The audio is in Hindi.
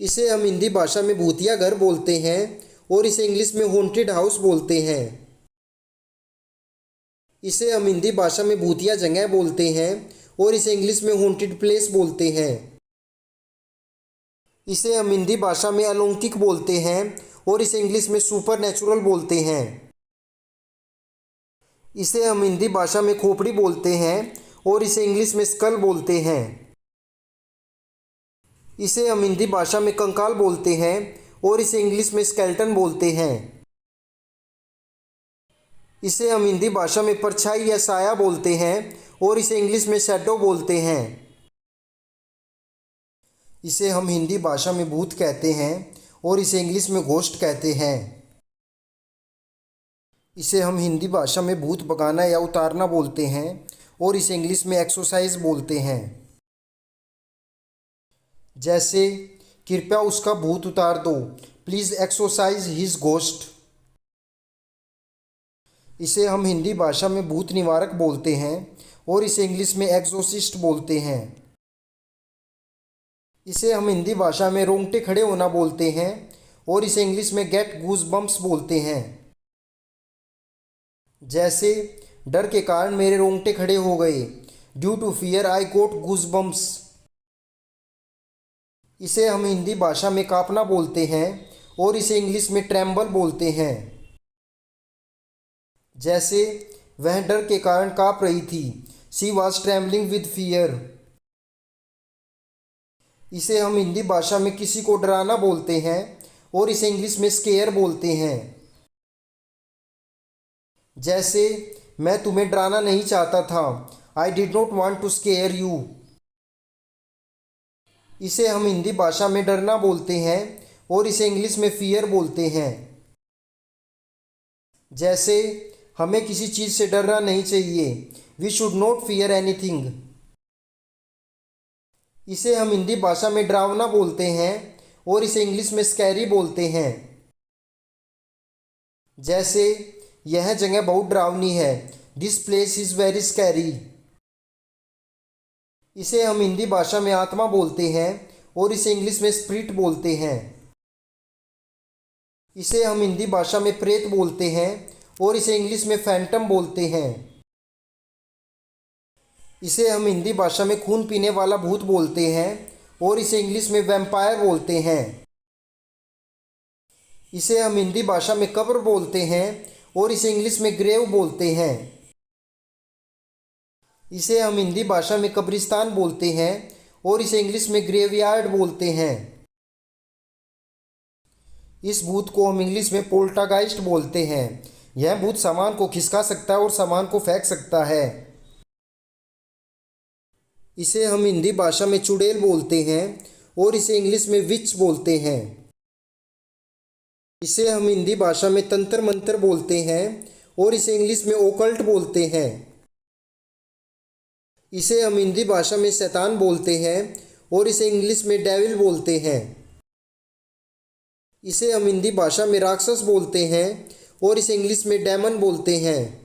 इसे हम हिंदी भाषा में भूतिया घर बोलते हैं और इसे इंग्लिश में हॉन्टेड हाउस बोलते हैं। इसे हम हिंदी भाषा में भूतिया जगह बोलते हैं और इसे इंग्लिश में हॉन्टेड प्लेस बोलते हैं। इसे हम हिंदी भाषा में अलौकिक बोलते हैं और इसे इंग्लिश में सुपर नेचुरल बोलते हैं। इसे हम हिंदी भाषा में खोपड़ी बोलते हैं और इसे इंग्लिश में स्कल बोलते हैं। इसे हम हिंदी भाषा में कंकाल बोलते हैं और इसे इंग्लिश में स्केलेटन बोलते हैं। इसे हम हिंदी भाषा में परछाई या साया बोलते हैं और इसे इंग्लिश में शैडो बोलते हैं। इसे हम हिंदी भाषा में भूत कहते हैं और इसे इंग्लिश में घोस्ट कहते हैं। इसे हम हिंदी भाषा में भूत भगाना या उतारना बोलते हैं और इसे इंग्लिश में एक्सोसाइज बोलते हैं। जैसे कृपया उसका भूत उतार दो, प्लीज़ एक्सोसाइज हिज घोस्ट। इसे हम हिंदी भाषा में भूत निवारक बोलते हैं और इसे इंग्लिश में एक्सोसिस्ट बोलते हैं। इसे हम हिंदी भाषा में रोंगटे खड़े होना बोलते हैं और इसे इंग्लिश में गेट गूज बम्प्स बोलते हैं। जैसे डर के कारण मेरे रोंगटे खड़े हो गए, due to fear I got goose bumps. इसे हम हिंदी भाषा में कांपना बोलते हैं और इसे इंग्लिश में ट्रेम्बल बोलते हैं। जैसे वह डर के कारण कांप रही थी, she was trembling with fear. इसे हम हिंदी भाषा में किसी को डराना बोलते हैं और इसे इंग्लिश में स्केयर बोलते हैं। जैसे मैं तुम्हें डराना नहीं चाहता था, I did not want to scare you. इसे हम हिंदी भाषा में डरना बोलते हैं और इसे इंग्लिश में फियर बोलते हैं। जैसे हमें किसी चीज़ से डरना नहीं चाहिए, we should not fear anything. इसे हम हिंदी भाषा में डरावना बोलते हैं और इसे इंग्लिश में स्कैरी बोलते हैं। जैसे यह जगह बहुत डरावनी है, this place is very scary. इसे हम हिंदी भाषा में आत्मा बोलते हैं और इसे इंग्लिश में स्पिरिट बोलते हैं। इसे हम हिंदी भाषा में प्रेत बोलते हैं और इसे इंग्लिश में फैंटम बोलते हैं। इसे हम हिंदी भाषा में खून पीने वाला भूत बोलते हैं और इसे इंग्लिश में वैम्पायर बोलते हैं। इसे हम हिंदी भाषा में कब्र बोलते हैं और इसे इंग्लिश में ग्रेव बोलते हैं। इसे हम हिंदी भाषा में कब्रिस्तान बोलते हैं और इसे इंग्लिश में ग्रेवयार्ड बोलते हैं। इस भूत को हम इंग्लिश में पोल्टरगाइस्ट बोलते हैं। यह भूत सामान को खिसका सकता है और सामान को फेंक सकता है। इसे हम हिंदी भाषा में चुड़ैल बोलते हैं और इसे इंग्लिश में विच बोलते हैं। इसे हम हिंदी भाषा में तंत्र मंत्र बोलते हैं और इसे इंग्लिश में ओकल्ट बोलते हैं। इसे हम हिंदी भाषा में शैतान बोलते हैं और इसे इंग्लिश में डेविल बोलते हैं। इसे हम हिंदी भाषा में राक्षस बोलते हैं और इसे इंग्लिश में डेमन बोलते हैं।